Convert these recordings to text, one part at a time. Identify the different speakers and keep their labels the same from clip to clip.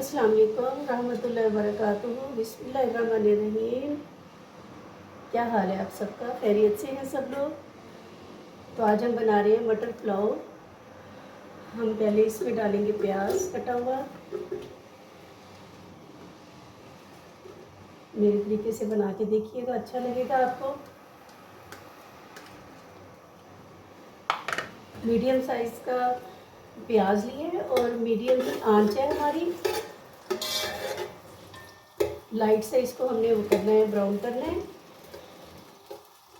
Speaker 1: अस्सलाम वालेकुम रहमतुल्लाहि व बरकातुहू। बिस्मिल्लाहिर्रहमानिर्रहीम। क्या हाल है आप सबका? खैरियत से हैं सब लोग? तो आज हम बना रहे हैं मटर पुलाव। हम पहले इसमें डालेंगे प्याज कटा हुआ। मेरे तरीके से बना के देखिएगा, अच्छा लगेगा आपको। मीडियम साइज़ का प्याज लिए और मीडियम की आंच है हमारी। लाइट से इसको हमने वो करना है, ब्राउन करना है।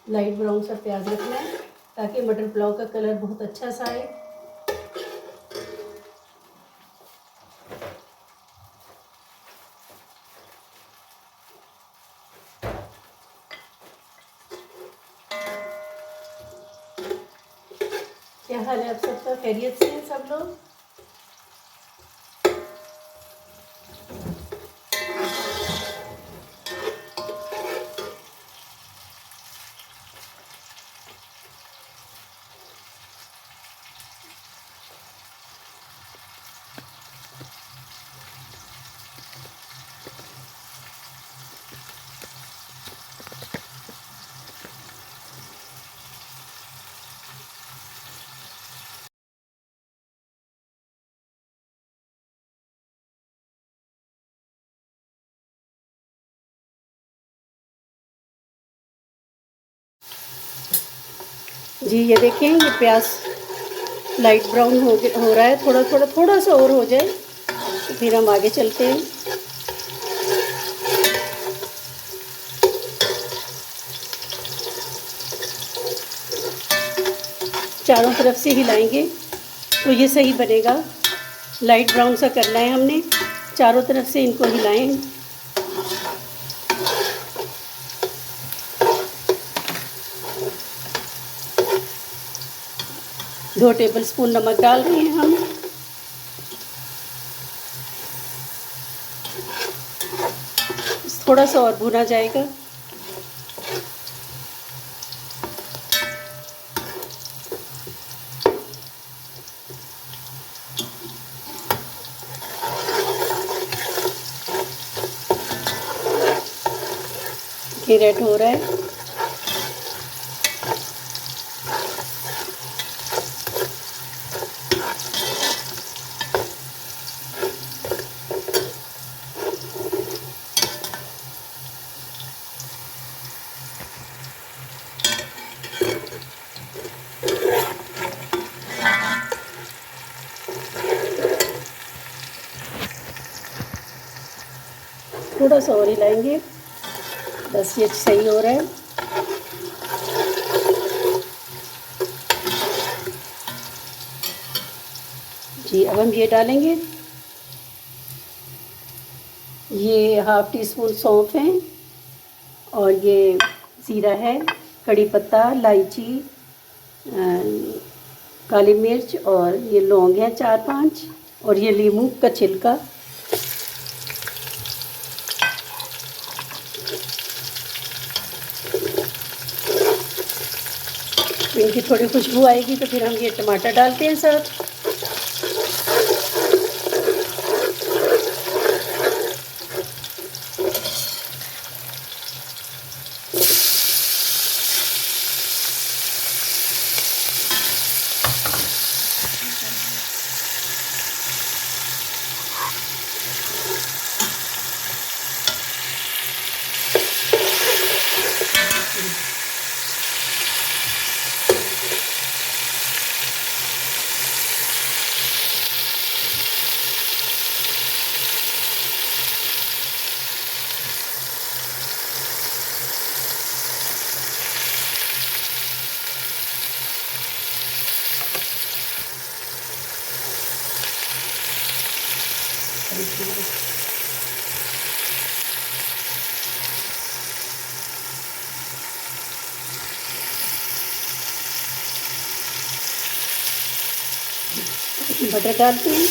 Speaker 1: लाइट ब्राउन सा प्याज रखना है ताकि मटर पुलाव का कलर बहुत अच्छा सा आए। क्या हाल है आप सबका? खैरियत से हैं सब लोग? जी ये देखें, ये प्याज लाइट ब्राउन हो रहा है। थोड़ा सा और हो जाए तो फिर हम आगे चलते हैं। चारों तरफ से हिलाएंगे तो ये सही बनेगा। लाइट ब्राउन सा करना है हमने, चारों तरफ से इनको हिलाएं। 2 टेबलस्पून नमक डाल रहे हैं हम। थोड़ा सा और भुना जाएगा। ये रेड हो रहा है। थोड़ा सा और हिलाएंगे, बस ये सही हो रहा है। जी अब हम ये डालेंगे, ये हाफ़ टी स्पून सौंफ है और ये ज़ीरा है, कड़ी पत्ता, इलायची, काली मिर्च और ये लौंग है 4-5 और ये नींबू का छिलका। इनकी थोड़ी खुशबू आएगी तो फिर हम ये टमाटर डालते हैं साथ। बटर डालते हैं।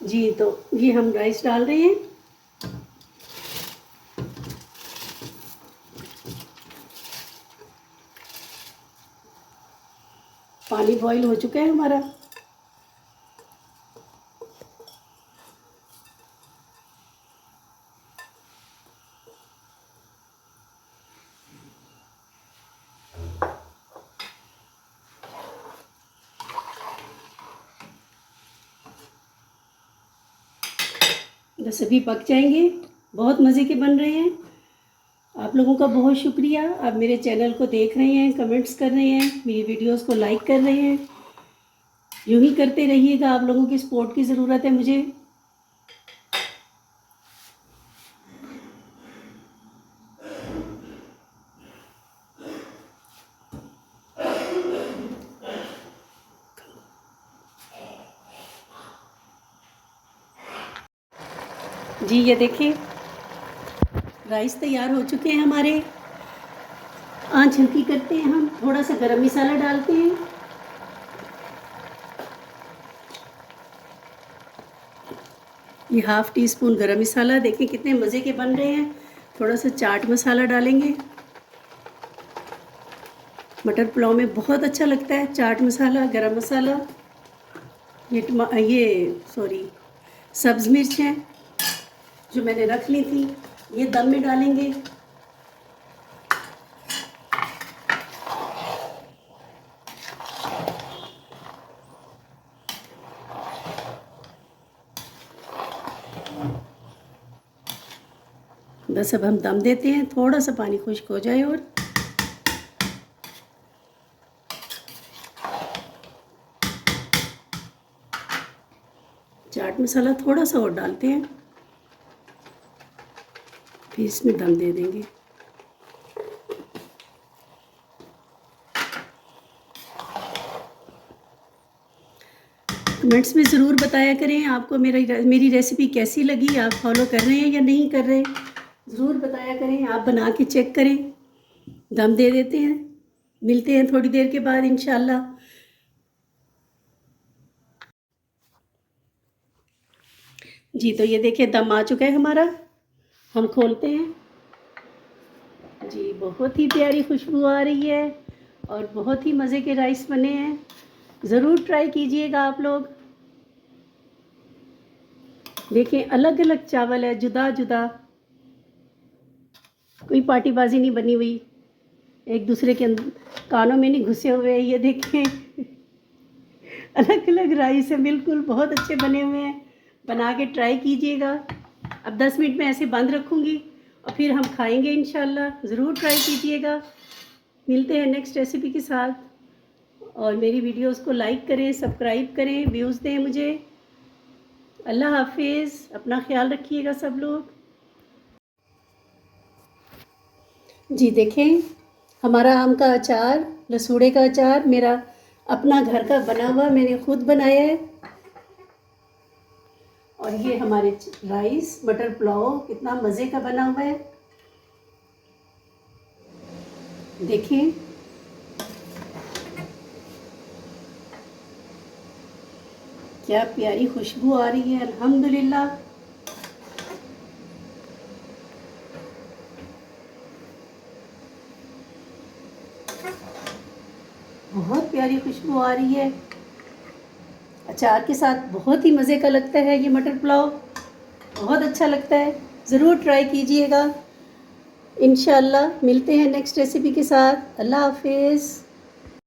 Speaker 1: जी तो ये हम राइस डाल रहे हैं। पानी बॉईल हो चुका है हमारा। बस अभी पक जाएंगे। बहुत मज़े के बन रहे हैं। आप लोगों का बहुत शुक्रिया, आप मेरे चैनल को देख रहे हैं, कमेंट्स कर रहे हैं, मेरी वीडियोस को लाइक कर रहे हैं। यूँ ही करते रहिएगा, आप लोगों की सपोर्ट की ज़रूरत है मुझे। जी ये देखिए राइस तैयार हो चुके हैं हमारे। आँच हल्की करते हैं, हम थोड़ा सा गरम मसाला डालते हैं। ये हाफ़ टी स्पून गरम मसाला, देखिए कितने मज़े के बन रहे हैं। थोड़ा सा चाट मसाला डालेंगे। मटर पुलाव में बहुत अच्छा लगता है चाट मसाला, गरम मसाला। ये सब्ज़ मिर्च हैं जो मैंने रख ली थी, ये दम में डालेंगे। बस अब हम दम देते हैं, थोड़ा सा पानी खुश्क हो जाए। और चाट मसाला थोड़ा सा और डालते हैं, फिर इसमें दम दे देंगे। कमेंट्स में ज़रूर बताया करें आपको मेरी रेसिपी कैसी लगी, आप फॉलो कर रहे हैं या नहीं कर रहे, ज़रूर बताया करें। आप बना के चेक करें। दम दे देते हैं, मिलते हैं थोड़ी देर के बाद इंशाल्लाह। जी तो ये देखिए दम आ चुका है हमारा, हम खोलते हैं। जी बहुत ही प्यारी खुशबू आ रही है और बहुत ही मज़े के राइस बने हैं। ज़रूर ट्राई कीजिएगा आप लोग। देखिए अलग अलग चावल है, जुदा जुदा, कोई पार्टीबाजी नहीं बनी हुई, एक दूसरे के अंदर कानों में नहीं घुसे हुए। ये देखें अलग अलग राइस है बिल्कुल, बहुत अच्छे बने हुए हैं। बना के ट्राई कीजिएगा। अब 10 मिनट में ऐसे बंद रखूँगी और फिर हम खाएंगे इंशाल्लाह। ज़रूर ट्राई कीजिएगा। मिलते हैं नेक्स्ट रेसिपी के साथ। और मेरी वीडियोस को लाइक करें, सब्सक्राइब करें, व्यूज़ दें मुझे। अल्लाह हाफिज़, अपना ख्याल रखिएगा सब लोग। जी देखें हमारा आम का अचार, लसूड़े का अचार, मेरा अपना घर का बना हुआ, मैंने खुद बनाया है। और ये हमारे राइस मटर पुलाव कितना मज़े का बना हुआ है। देखिए क्या प्यारी खुशबू आ रही है, अल्हम्दुलिल्लाह। बहुत प्यारी खुशबू आ रही है। अचार के साथ बहुत ही मज़े का लगता है ये मटर पुलाव, बहुत अच्छा लगता है। ज़रूर ट्राई कीजिएगा। इंशाल्लाह मिलते हैं नेक्स्ट रेसिपी के साथ। अल्लाह हाफिज़।